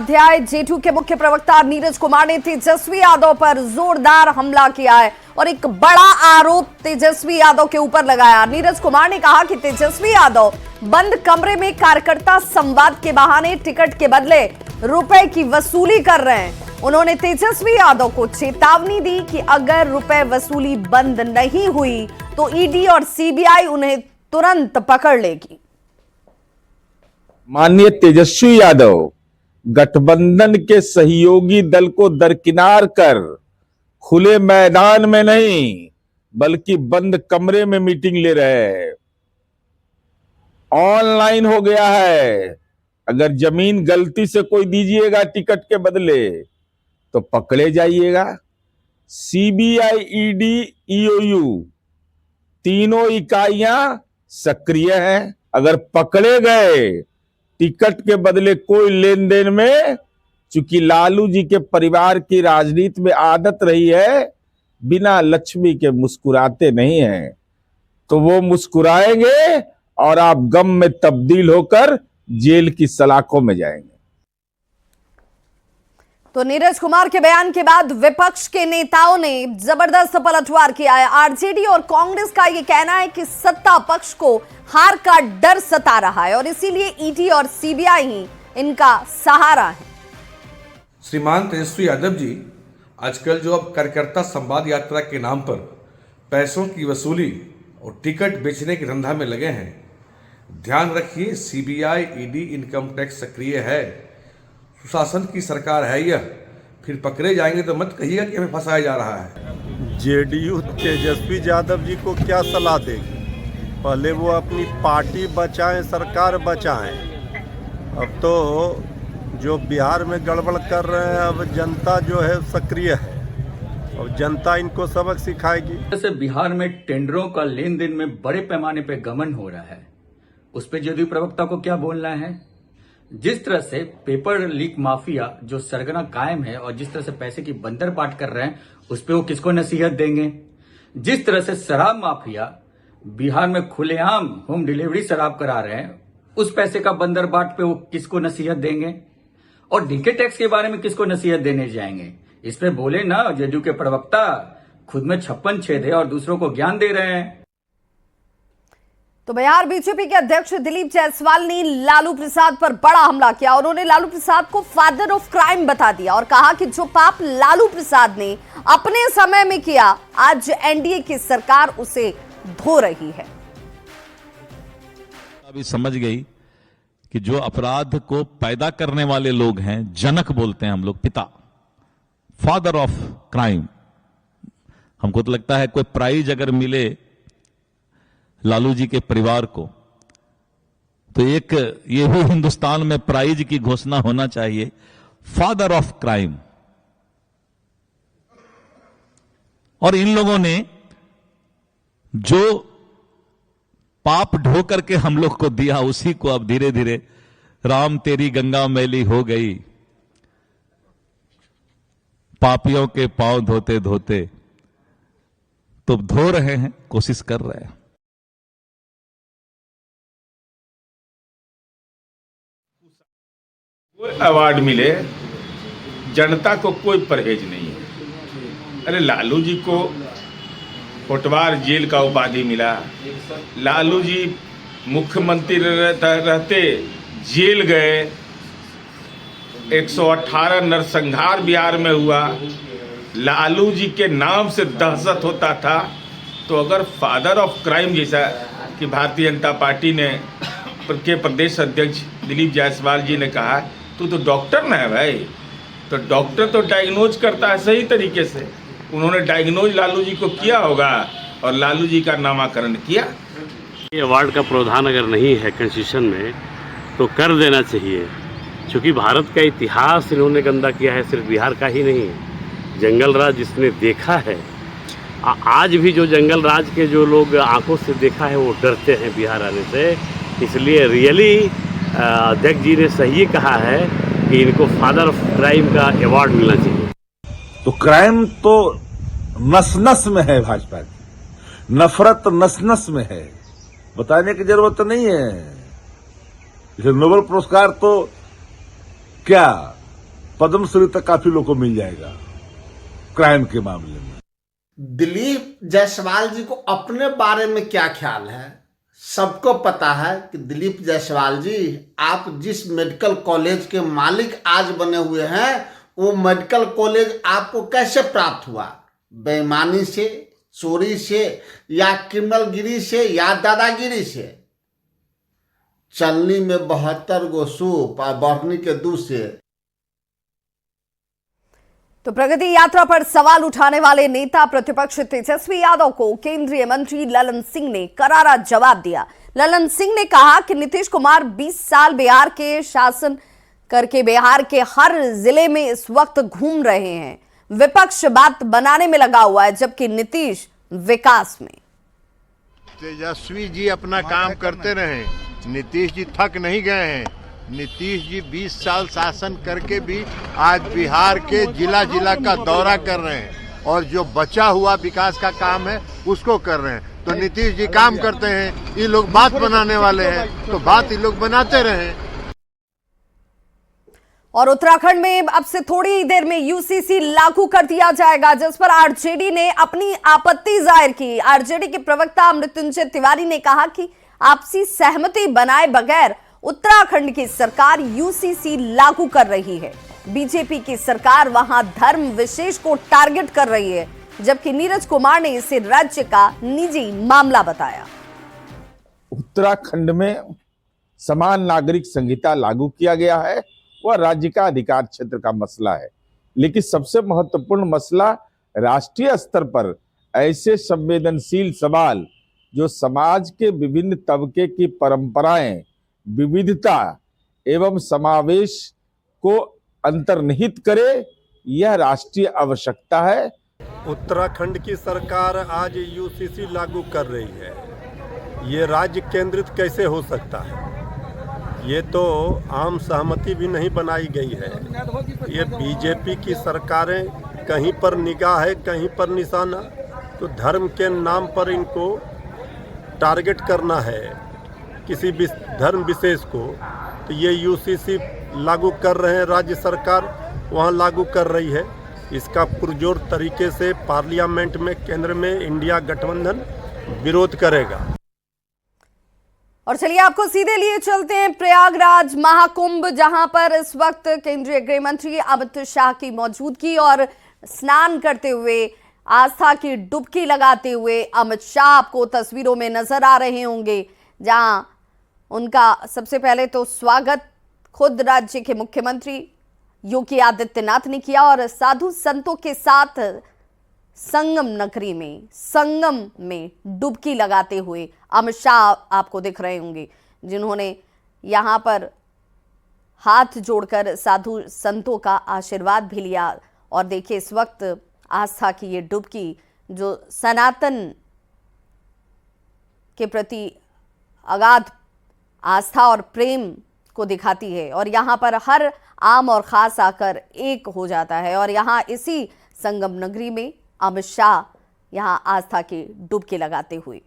Upadhyay, JDU के मुख्य प्रवक्ता नीरज कुमार ने तेजस्वी यादव पर जोरदार हमला किया है और एक बड़ा आरोप तेजस्वी यादव के ऊपर लगाया। नीरज कुमार ने कहा कि तेजस्वी यादव बंद कमरे में कार्यकर्ता संवाद के बहाने टिकट के बदले रुपए की वसूली कर रहे हैं। उन्होंने तेजस्वी यादव को चेतावनी दी कि अगर रुपए वसूली बंद नहीं हुई तो ईडी और सीबीआई उन्हें तुरंत पकड़ लेगी। माननीय तेजस्वी यादव गठबंधन के सहयोगी दल को दरकिनार कर खुले मैदान में नहीं बल्कि बंद कमरे में मीटिंग ले रहे हैं। ऑनलाइन हो गया है। अगर जमीन गलती से कोई दीजिएगा टिकट के बदले तो पकड़े जाइएगा। सीबीआई, ईडी, ईओयू तीनों इकाइयां सक्रिय हैं। अगर पकड़े गए टिकट के बदले कोई लेन देन में, चूंकि लालू जी के परिवार की राजनीति में आदत रही है बिना लक्ष्मी के मुस्कुराते नहीं हैं, तो वो मुस्कुराएंगे और आप गम में तब्दील होकर जेल की सलाखों में जाएंगे। तो नीरज कुमार के बयान के बाद विपक्ष के नेताओं ने जबरदस्त पलटवार किया है। आरजेडी और कांग्रेस का यह कहना है कि सत्ता पक्ष को हार का डर सता रहा है और इसीलिए ईडी और सीबीआई ही इनका सहारा है। श्रीमान तेजस्वी यादव जी आजकल जो अब कार्यकर्ता संवाद यात्रा के नाम पर पैसों की वसूली और टिकट बेचने के धंधा में लगे हैं। ध्यान रखिए, सीबीआई, ईडी, इनकम टैक्स सक्रिय है। सुशासन की सरकार है यह। फिर पकड़े जाएंगे तो मत कहिएगा कि हमें फंसाया जा रहा है। जेडीयू तेजस्वी यादव जी को क्या सलाह देगी? पहले वो अपनी पार्टी बचाएं, सरकार बचाएं। अब तो जो बिहार में गड़बड़ कर रहे हैं, अब जनता जो है सक्रिय है और जनता इनको सबक सिखाएगी। जैसे बिहार में टेंडरों का लेन देन में बड़े पैमाने पे गमन हो रहा है, उस पर जेडीयू प्रवक्ता को क्या बोलना है? जिस तरह से पेपर लीक माफिया जो सरगना कायम है और जिस तरह से पैसे की बंदरबाट कर रहे हैं, उस पर वो किसको नसीहत देंगे? जिस तरह से शराब माफिया बिहार में खुलेआम होम डिलीवरी शराब करा रहे हैं, उस पैसे का बंदरबाट पे वो किसको नसीहत देंगे? और डीके टैक्स के बारे में किसको नसीहत देने जाएंगे? इस पे बोले ना, जेडीयू के प्रवक्ता खुद में 56 छेद है और दूसरों को ज्ञान दे रहे हैं। तो बिहार बीजेपी के अध्यक्ष दिलीप जायसवाल ने लालू प्रसाद पर बड़ा हमला किया। उन्होंने लालू प्रसाद को फादर ऑफ क्राइम बता दिया और कहा कि जो पाप लालू प्रसाद ने अपने समय में किया, आज एनडीए की सरकार उसे धो रही है। अभी समझ गई कि जो अपराध को पैदा करने वाले लोग हैं, जनक बोलते हैं हम लोग, पिता, फादर ऑफ क्राइम। हमको तो लगता है कोई प्राइज अगर मिले लालू जी के परिवार को, तो एक ये भी हिंदुस्तान में प्राइज की घोषणा होना चाहिए, फादर ऑफ क्राइम। और इन लोगों ने जो पाप ढो करके हम लोग को दिया, उसी को अब धीरे धीरे राम तेरी गंगा मैली हो गई, पापियों के पांव धोते धोते, तो धो रहे हैं, कोशिश कर रहे हैं। कोई अवार्ड मिले, जनता को कोई परहेज नहीं है। अरे लालू जी को कोटवार जेल का उपाधि मिला, लालू जी मुख्यमंत्री रहते जेल गए, 118 नरसंहार बिहार में हुआ, लालू जी के नाम से दहशत होता था। तो अगर फादर ऑफ क्राइम जैसा कि भारतीय जनता पार्टी ने के प्रदेश अध्यक्ष दिलीप जायसवाल जी ने कहा, तू तो डॉक्टर ना है भाई, तो डॉक्टर तो डायग्नोज करता है सही तरीके से। उन्होंने डायग्नोज लालू जी को किया होगा और लालू जी का नामाकरण किया। ये अवार्ड का प्रावधान अगर नहीं है कॉन्स्टिट्यूशन में तो कर देना चाहिए, क्योंकि भारत का इतिहास इन्होंने गंदा किया है, सिर्फ बिहार का ही नहीं, जंगल राज जिसने देखा है, आज भी जो जंगल राज के जो लोग आंखों से देखा है वो डरते हैं बिहार आने से। इसलिए रियली अध्यक्ष जी ने सही कहा है कि इनको फादर ऑफ क्राइम का अवार्ड मिलना चाहिए। तो क्राइम तो नस नस में है, भाजपा की नफरत नस नस में है, बताने की जरूरत नहीं है। इसे नोबेल पुरस्कार तो क्या पद्मश्री तक काफी लोग को मिल जाएगा क्राइम के मामले में। दिलीप जायसवाल जी को अपने बारे में क्या ख्याल है? सबको पता है कि दिलीप जायसवाल जी, आप जिस मेडिकल कॉलेज के मालिक आज बने हुए हैं, वो मेडिकल कॉलेज आपको कैसे प्राप्त हुआ? बेईमानी से, चोरी से, या क्रिमिनलगिरी से, या दादागिरी से? चलनी में 72 गो सूप और बढ़नी के दूध से। तो प्रगति यात्रा पर सवाल उठाने वाले नेता प्रतिपक्ष तेजस्वी यादव को केंद्रीय मंत्री ललन सिंह ने करारा जवाब दिया। ललन सिंह ने कहा कि नीतीश कुमार 20 साल बिहार के शासन करके बिहार के हर जिले में इस वक्त घूम रहे हैं। विपक्ष बात बनाने में लगा हुआ है, जबकि नीतीश विकास में। तेजस्वी जी अपना काम करते रहे, नीतीश जी थक नहीं गए हैं। नीतीश जी 20 साल शासन करके भी आज बिहार के जिला जिला का दौरा कर रहे हैं और जो बचा हुआ विकास का काम है उसको कर रहे हैं। तो नीतीश जी काम करते हैं, ये लोग बात बनाने वाले हैं, तो बात ये लोग बनाते रहें। और उत्तराखंड में अब से थोड़ी देर में यूसीसी लागू कर दिया जाएगा, जिस पर आरजेडी ने अपनी आपत्ति जाहिर की। आरजेडी के प्रवक्ता मृत्युंजय तिवारी ने कहा कि आपसी सहमति बनाए बगैर उत्तराखंड की सरकार यूसीसी लागू कर रही है। बीजेपी की सरकार वहां धर्म विशेष को टारगेट कर रही है, जबकि नीरज कुमार ने इसे राज्य का निजी मामला बताया। उत्तराखंड में समान नागरिक संहिता लागू किया गया है, वह राज्य का अधिकार क्षेत्र का मसला है, लेकिन सबसे महत्वपूर्ण मसला राष्ट्रीय स्तर पर ऐसे संवेदनशील सवाल जो समाज के विभिन्न तबके की परंपराएं, विविधता एवं समावेश को अंतर्निहित करे, यह राष्ट्रीय आवश्यकता है। उत्तराखंड की सरकार आज यूसीसी लागू कर रही है, ये राज्य केंद्रित कैसे हो सकता है? ये तो आम सहमति भी नहीं बनाई गई है। ये बीजेपी की सरकारें कहीं पर निगाह है, कहीं पर निशाना, तो धर्म के नाम पर इनको टारगेट करना है किसी भी धर्म विशेष को। तो ये यूसीसी लागू कर रहे हैं, राज्य सरकार वहाँ लागू कर रही है। इसका पुरजोर तरीके से पार्लियामेंट में केंद्र में इंडिया गठबंधन विरोध करेगा। और चलिए आपको सीधे लिए चलते हैं प्रयागराज महाकुंभ, जहां पर इस वक्त केंद्रीय गृह मंत्री अमित शाह की मौजूदगी और स्नान करते हुए, आस्था की डुबकी लगाते हुए अमित शाह आपको तस्वीरों में नजर आ रहे होंगे, जहां उनका सबसे पहले तो स्वागत खुद राज्य के मुख्यमंत्री योगी आदित्यनाथ ने किया और साधु संतों के साथ संगम नगरी में, संगम में डुबकी लगाते हुए अमित शाह आपको दिख रहे होंगे, जिन्होंने यहां पर हाथ जोड़कर साधु संतों का आशीर्वाद भी लिया। और देखिए इस वक्त आस्था की ये डुबकी जो सनातन के प्रति अगाध आस्था और प्रेम को दिखाती है, और यहाँ पर हर आम और खास आकर एक हो जाता है। और यहाँ इसी संगम नगरी में अमित शाह यहाँ आस्था की डुबकी लगाते हुए,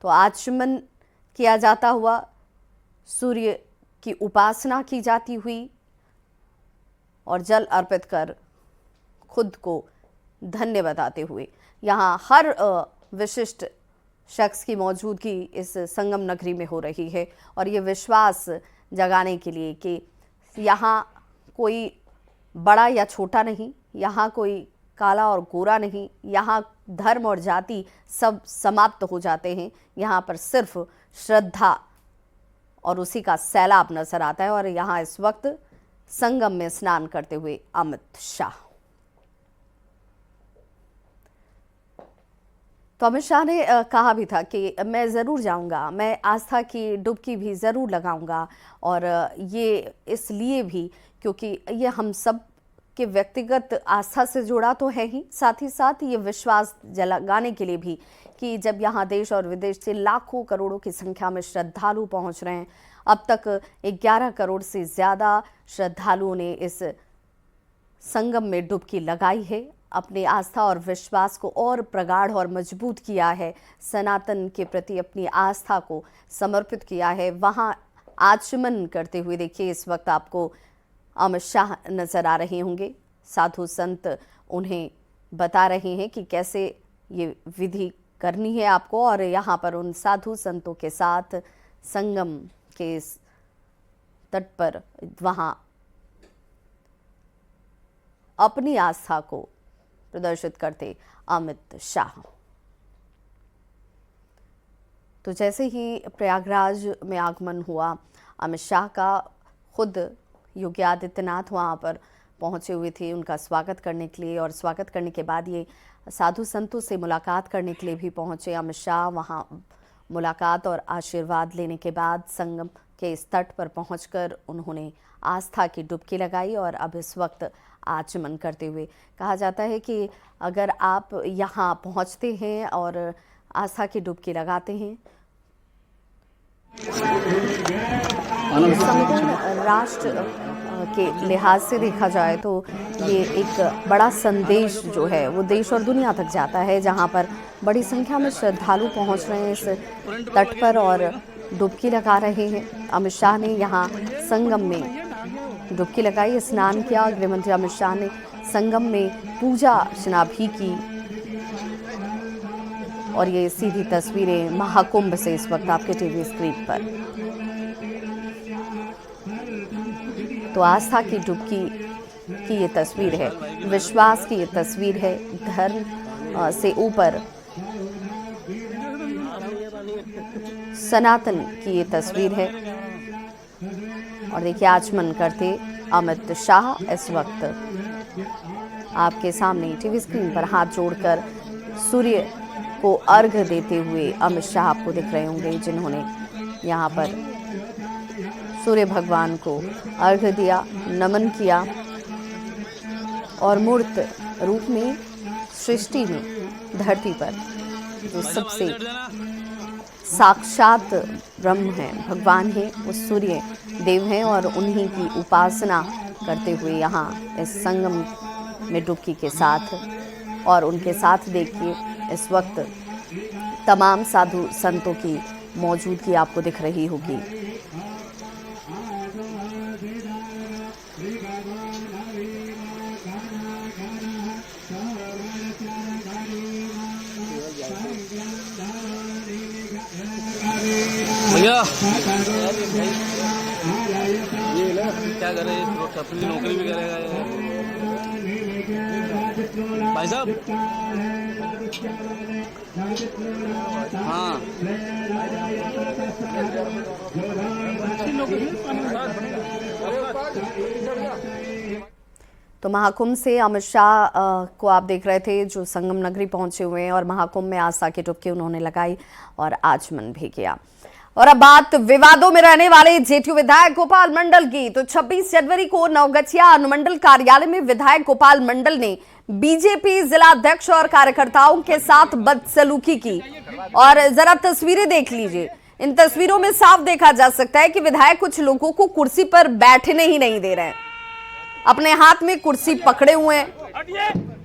तो आचमन किया जाता हुआ, सूर्य की उपासना की जाती हुई और जल अर्पित कर खुद को धन्य बताते हुए यहाँ हर विशिष्ट शख्स की मौजूदगी इस संगम नगरी में हो रही है। और ये विश्वास जगाने के लिए कि यहाँ कोई बड़ा या छोटा नहीं, यहाँ कोई काला और गोरा नहीं, यहाँ धर्म और जाति सब समाप्त हो जाते हैं। यहाँ पर सिर्फ श्रद्धा और उसी का सैलाब नजर आता है। और यहाँ इस वक्त संगम में स्नान करते हुए अमित शाह। तो अमित शाह ने कहा भी था कि मैं ज़रूर जाऊंगा, मैं आस्था की डुबकी भी ज़रूर लगाऊंगा, और ये इसलिए भी क्योंकि ये हम सब के व्यक्तिगत आस्था से जुड़ा तो है ही, साथ ही साथ ये विश्वास जगाने के लिए भी कि जब यहाँ देश और विदेश से लाखों करोड़ों की संख्या में श्रद्धालु पहुँच रहे हैं। अब तक 11 करोड़ से ज़्यादा श्रद्धालुओं ने इस संगम में डुबकी लगाई है, अपनी आस्था और विश्वास को और प्रगाढ़ और मजबूत किया है, सनातन के प्रति अपनी आस्था को समर्पित किया है। वहाँ आचमन करते हुए देखिए इस वक्त आपको अमित शाह नजर आ रहे होंगे। साधु संत उन्हें बता रहे हैं कि कैसे ये विधि करनी है आपको, और यहाँ पर उन साधु संतों के साथ संगम के तट पर वहाँ अपनी आस्था को प्रदर्शित करते अमित शाह। तो जैसे ही प्रयागराज में आगमन हुआ अमित शाह का, खुद योगी आदित्यनाथ वहाँ पर पहुँचे हुए थे उनका स्वागत करने के लिए, और स्वागत करने के बाद ये साधु संतों से मुलाकात करने के लिए भी पहुँचे अमित शाह। वहाँ मुलाकात और आशीर्वाद लेने के बाद संगम के इस तट पर पहुंचकर उन्होंने आस्था की डुबकी लगाई, और अब इस वक्त आचमन करते हुए कहा जाता है कि अगर आप यहाँ पहुँचते हैं और आस्था की डुबकी लगाते हैं, संपूर्ण राष्ट्र के लिहाज से देखा जाए तो ये एक बड़ा संदेश जो है वो देश और दुनिया तक जाता है, जहाँ पर बड़ी संख्या में श्रद्धालु पहुँच रहे हैं इस तट पर और डुबकी लगा रहे हैं। अमित शाह ने यहाँ संगम में डुबकी लगाई, स्नान किया। गृहमंत्री अमित शाह ने संगम में पूजा अर्चना भी की, और ये सीधी तस्वीरें महाकुंभ से इस वक्त आपके टीवी स्क्रीन पर। तो आस्था की डुबकी की ये तस्वीर है, विश्वास की ये तस्वीर है, धर्म से ऊपर सनातन की ये तस्वीर है। और देखिए आचमन करते अमित शाह इस वक्त आपके सामने टीवी स्क्रीन पर हाथ जोड़कर सूर्य को अर्घ देते हुए अमित शाह आपको दिख रहे होंगे, जिन्होंने यहाँ पर सूर्य भगवान को अर्घ दिया, नमन किया, और मूर्त रूप में सृष्टि में धरती पर जो सबसे साक्षात ब्रह्म है, भगवान है, वो सूर्य देव हैं, और उन्हीं की उपासना करते हुए यहाँ इस संगम में डुबकी के साथ, और उनके साथ देखिए इस वक्त तमाम साधु संतों की मौजूदगी आपको दिख रही होगी। भैया क्या करे, अपनी नौकरी भी करेगा भाई साहब। हाँ तो महाकुंभ से अमित शाह को आप देख रहे थे जो संगम नगरी पहुंचे हुए हैं, और महाकुंभ में आस्था की डुबकी उन्होंने लगाई और आचमन भी किया। और अब बात विवादों में रहने वाले जेटीयू विधायक गोपाल मंडल की। तो 26 जनवरी को नवगछिया अनुमंडल कार्यालय में विधायक गोपाल मंडल ने बीजेपी जिला अध्यक्ष और कार्यकर्ताओं के साथ बदसलूकी की, और जरा तस्वीरें देख लीजिए। इन तस्वीरों में साफ देखा जा सकता है कि विधायक कुछ लोगों को कुर्सी पर बैठने ही नहीं दे रहे हैं, अपने हाथ में कुर्सी पकड़े हुए हैं।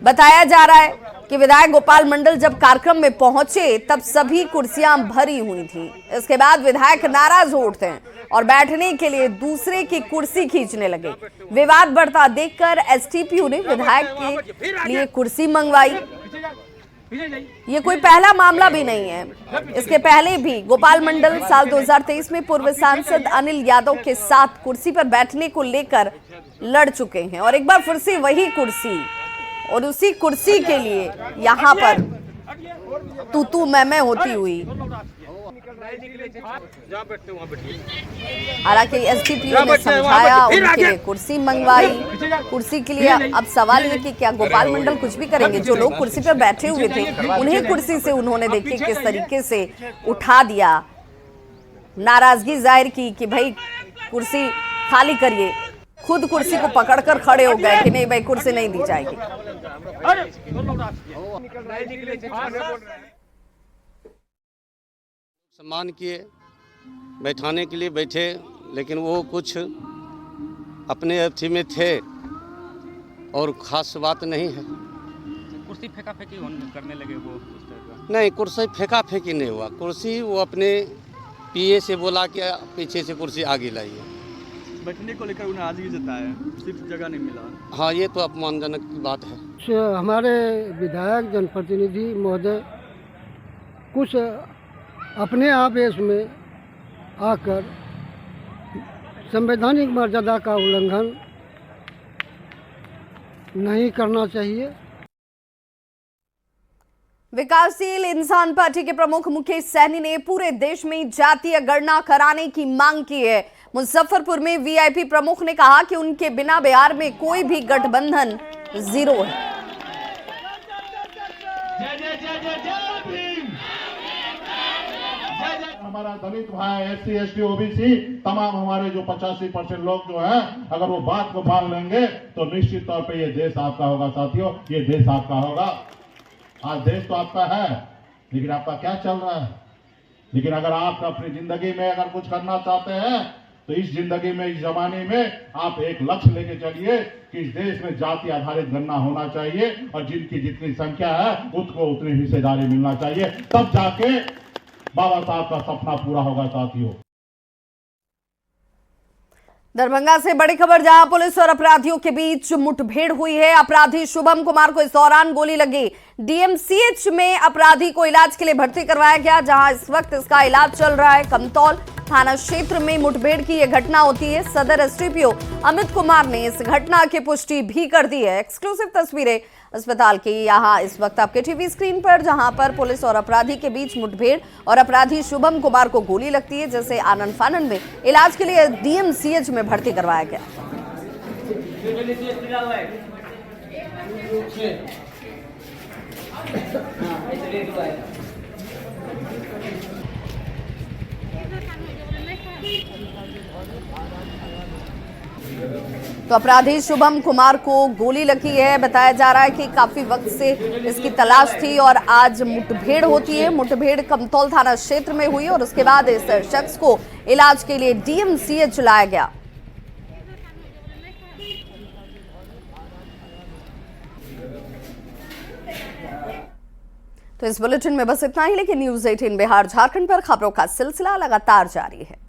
बताया जा रहा है कि विधायक गोपाल मंडल जब कार्यक्रम में पहुंचे तब सभी कुर्सियां भरी हुई थी। इसके बाद विधायक नाराज हो उठते हैं और बैठने के लिए दूसरे की कुर्सी खींचने लगे। विवाद बढ़ता देखकर एसटीपीयू ने विधायक के लिए कुर्सी मंगवाई। ये कोई पहला मामला भी नहीं है, इसके पहले भी गोपाल मंडल साल 2023 में पूर्व सांसद अनिल यादव के साथ कुर्सी पर बैठने को लेकर लड़ चुके हैं, और एक बार फिर से वही कुर्सी और उसी कुर्सी के लिए यहाँ पर तू मैं होती हुई। हालांकि एसडीपीओ ने समझाया, उनके लिए कुर्सी मंगवाई। कुर्सी के लिए अब सवाल ये कि क्या गोपाल मंडल कुछ भी करेंगे? जो लोग कुर्सी पर बैठे हुए थे उन्हें कुर्सी से उन्होंने देखिए किस तरीके से उठा दिया, नाराजगी जाहिर की कि भाई कुर्सी खाली करिए। खुद कुर्सी को पकड़कर खड़े हो गए कि नहीं भाई कुर्सी नहीं दी जाएगी। सम्मान किए, बैठाने के लिए बैठे, लेकिन वो कुछ अपने अर्थी में थे और खास बात नहीं है। कुर्सी फेंका फेंकी करने लगे वो? नहीं, कुर्सी फेंका फेंकी नहीं हुआ। कुर्सी वो अपने पीए से बोला कि पीछे से कुर्सी आगे लाइए। बैठने को लेकर उन्हें नाराजगी जताया, सिर्फ जगह नहीं मिला। हाँ, ये तो अपमानजनक की बात है। हमारे विधायक जनप्रतिनिधि महोदय कुछ अपने आवेश में आकर संवैधानिक मर्यादा का उल्लंघन नहीं करना चाहिए। विकासशील इंसान पार्टी के प्रमुख मुकेश सहनी ने पूरे देश में जातीय गणना कराने की मांग की है। मुजफ्फरपुर में वीआईपी प्रमुख ने कहा कि उनके बिना बिहार में कोई भी गठबंधन जीरो है। हमारा दलित भाई, SC, ST, OBC तमाम हमारे जो 85% लोग जो हैं, अगर वो बात को मान लेंगे तो निश्चित तौर पे ये देश आपका होगा साथियों, ये देश आपका होगा। आज देश तो आपका है, लेकिन आपका क्या चल रहा है? लेकिन अगर आप अपनी जिंदगी में अगर कुछ करना चाहते हैं तो इस जिंदगी में, इस जमाने में आप एक लक्ष्य लेके चलिए कि इस देश में जाति आधारित गणना होना चाहिए और जिनकी जितनी संख्या है उसको उतनी हिस्सेदारी मिलना चाहिए, तब जाके बाबा साहब का सपना पूरा होगा साथियों। दरभंगा से बड़ी खबर, जहां पुलिस और अपराधियों के बीच मुठभेड़ हुई है। अपराधी शुभम कुमार को इस दौरान गोली लगी। डीएमसीएच में अपराधी को इलाज के लिए भर्ती करवाया गया, जहां इस वक्त इसका इलाज चल रहा है। कमतौल थाना क्षेत्र में मुठभेड़ की यह घटना होती है। सदर एसडीपीओ अमित कुमार ने इस घटना की पुष्टि भी कर दी है। एक्सक्लूसिव तस्वीरें अस्पताल की यहां इस वक्त आपके टीवी स्क्रीन पर, जहां पर पुलिस और अपराधी के बीच मुठभेड़ और अपराधी शुभम कुमार को गोली लगती है, जिसे आनंद फानन में इलाज के लिए डीएमसीएच में भर्ती करवाया गया। तो अपराधी शुभम कुमार को गोली लगी है। बताया जा रहा है कि काफी वक्त से इसकी तलाश थी और आज मुठभेड़ होती है। मुठभेड़ कमतौल थाना क्षेत्र में हुई और उसके बाद इस शख्स को इलाज के लिए डीएमसीएच लाया गया। तो इस बुलेटिन में बस इतना ही, लेकिन न्यूज़ 18 बिहार झारखंड पर खबरों का सिलसिला लगातार जारी है।